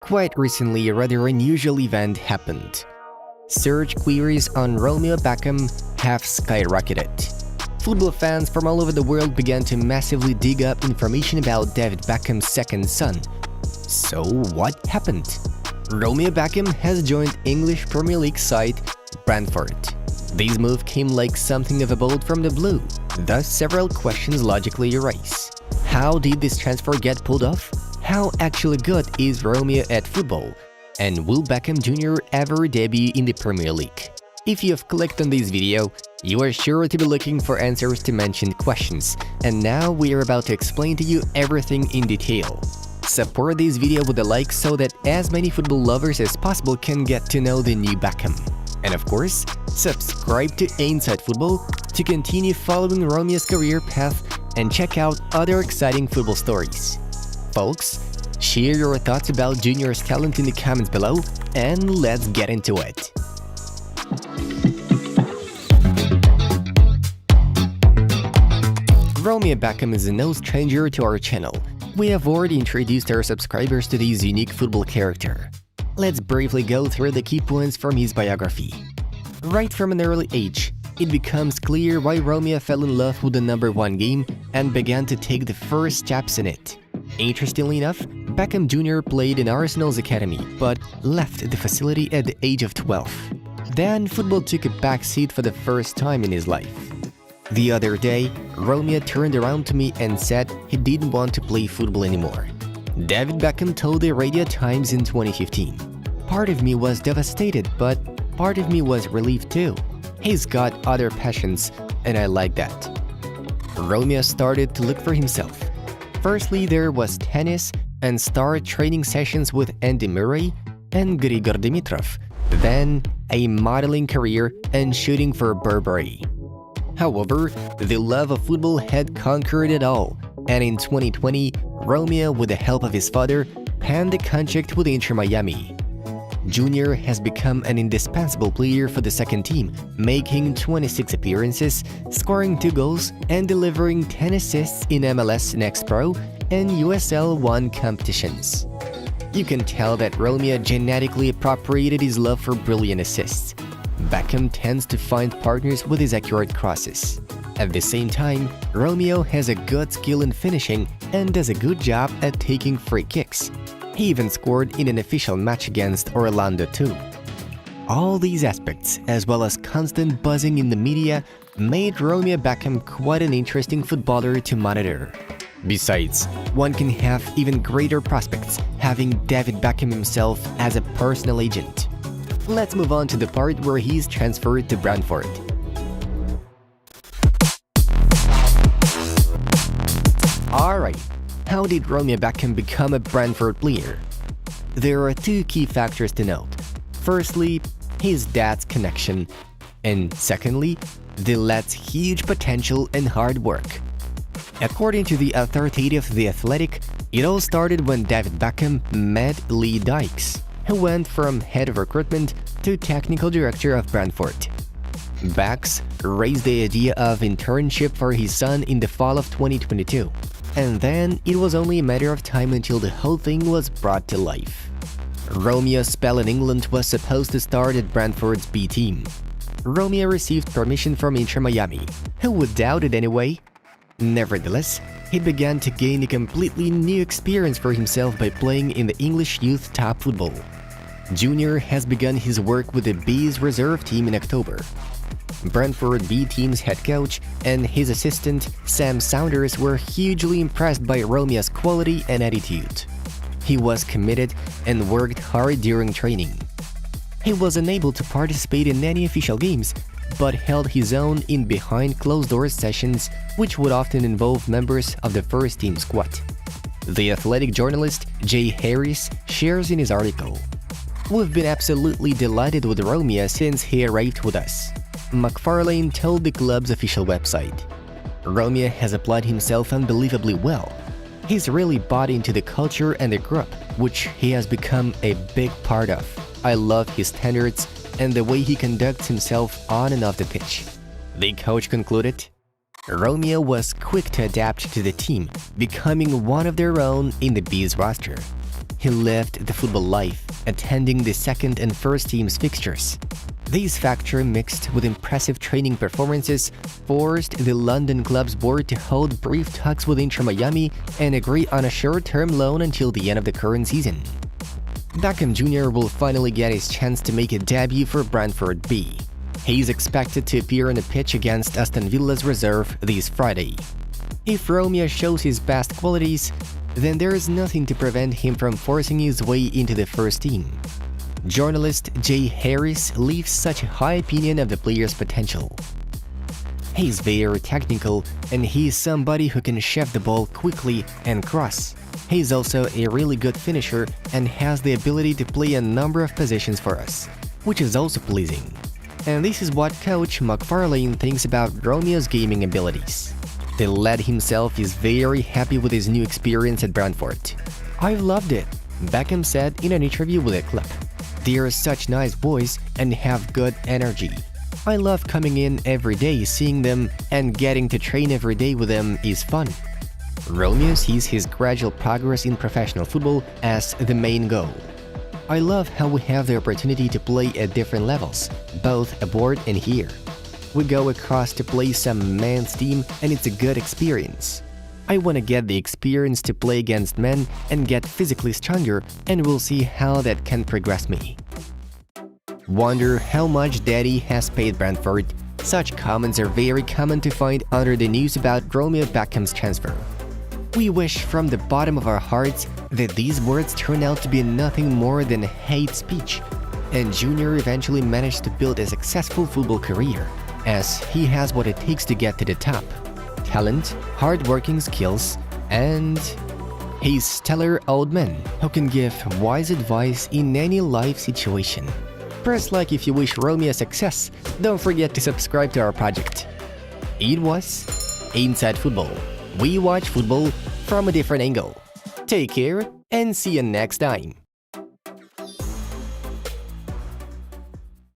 Quite recently, a rather unusual event happened. Search queries on Romeo Beckham have skyrocketed. Football fans from all over the world began to massively dig up information about David Beckham's second son. So what happened? Romeo Beckham has joined English Premier League side Brentford. This move came like something of a bolt from the blue, thus several questions logically arise. How did this transfer get pulled off? How actually good is Romeo at football? And will Beckham Jr. ever debut in the Premier League? If you have clicked on this video, you are sure to be looking for answers to mentioned questions, and now we are about to explain to you everything in detail. Support this video with a like so that as many football lovers as possible can get to know the new Beckham. And of course, subscribe to Inside Football to continue following Romeo's career path and check out other exciting football stories. Folks, share your thoughts about Junior's talent in the comments below, and let's get into it. Romeo Beckham is no stranger to our channel. We have already introduced our subscribers to this unique football character. Let's briefly go through the key points from his biography. Right from an early age, it becomes clear why Romeo fell in love with the #1 game and began to take the first steps in it. Interestingly enough, Beckham Jr. played in Arsenal's academy, but left the facility at the age of 12. Then football took a backseat for the first time in his life. The other day, Romeo turned around to me and said he didn't want to play football anymore. David Beckham told the Radio Times in 2015. Part of me was devastated, but part of me was relieved too. He's got other passions, and I like that. Romeo started to look for himself. Firstly, there was tennis and started training sessions with Andy Murray and Grigor Dimitrov, then a modeling career and shooting for Burberry. However, the love of football had conquered it all, and in 2020, Romeo, with the help of his father, penned a contract with Inter Miami. Junior has become an indispensable player for the second team, making 26 appearances, scoring 2 goals, and delivering 10 assists in MLS Next Pro and USL 1 competitions. You can tell that Romeo genetically appropriated his love for brilliant assists. Beckham tends to find partners with his accurate crosses. At the same time, Romeo has a good skill in finishing and does a good job at taking free kicks. He even scored in an official match against Orlando too. All these aspects, as well as constant buzzing in the media, made Romeo Beckham quite an interesting footballer to monitor. Besides, one can have even greater prospects having David Beckham himself as a personal agent. Let's move on to the part where he's transferred to Brentford. Alright, how did Romeo Beckham become a Brentford player? There are 2 key factors to note. Firstly, his dad's connection, and secondly, the lad's huge potential and hard work. According to the authoritative The Athletic, it all started when David Beckham met Lee Dykes, who went from head of recruitment to technical director of Brentford. Becks raised the idea of internship for his son in the fall of 2022, and then it was only a matter of time until the whole thing was brought to life. Romeo's spell in England was supposed to start at Brentford's B team. Romeo received permission from Inter Miami. Who would doubt it anyway? Nevertheless, he began to gain a completely new experience for himself by playing in the English youth top football. Junior has begun his work with the B's reserve team in October. Brentford B team's head coach and his assistant, Sam Saunders, were hugely impressed by Romeo's quality and attitude. He was committed and worked hard during training. He was unable to participate in any official games, but held his own in behind-closed-doors sessions, which would often involve members of the first-team squad. The Athletic journalist Jay Harris shares in his article, "We've been absolutely delighted with Romeo since he arrived with us," McFarlane told the club's official website. "Romeo has applied himself unbelievably well. He's really bought into the culture and the group, which he has become a big part of. I love his standards and the way he conducts himself on and off the pitch," the coach concluded. Romeo was quick to adapt to the team, becoming one of their own in the B's roster. he lived the football life, attending the second and first team's fixtures. This factor, mixed with impressive training performances, forced the London club's board to hold brief talks with Inter Miami and agree on a short-term loan until the end of the current season. Beckham Jr. will finally get his chance to make a debut for Brentford B. He's expected to appear on the pitch against Aston Villa's reserve this Friday. If Romeo shows his best qualities, then there is nothing to prevent him from forcing his way into the first team. Journalist Jay Harris leaves such a high opinion of the player's potential. He's very technical, and he's somebody who can shove the ball quickly and cross. He's also a really good finisher and has the ability to play a number of positions for us, which is also pleasing. And this is what coach McFarlane thinks about Romeo's gaming abilities. The lad himself is very happy with his new experience at Brentford. "I've loved it," Beckham said in an interview with the club. "They are such nice boys and have good energy. I love coming in every day, seeing them, and getting to train every day with them is fun." Romeo sees his gradual progress in professional football as the main goal. "I love how we have the opportunity to play at different levels, both abroad and here. We go across to play some men's team and it's a good experience. I want to get the experience to play against men and get physically stronger, and we'll see how that can progress me." Wonder how much Daddy has paid Brentford? Such comments are very common to find under the news about Romeo Beckham's transfer. We wish from the bottom of our hearts that these words turn out to be nothing more than hate speech, and Junior eventually managed to build a successful football career, as he has what it takes to get to the top: talent, hard-working skills, and he's stellar old man who can give wise advice in any life situation. Press like if you wish Romeo success. Don't forget to subscribe to our project. It was Inside Football. We watch football from a different angle. Take care and see you next time.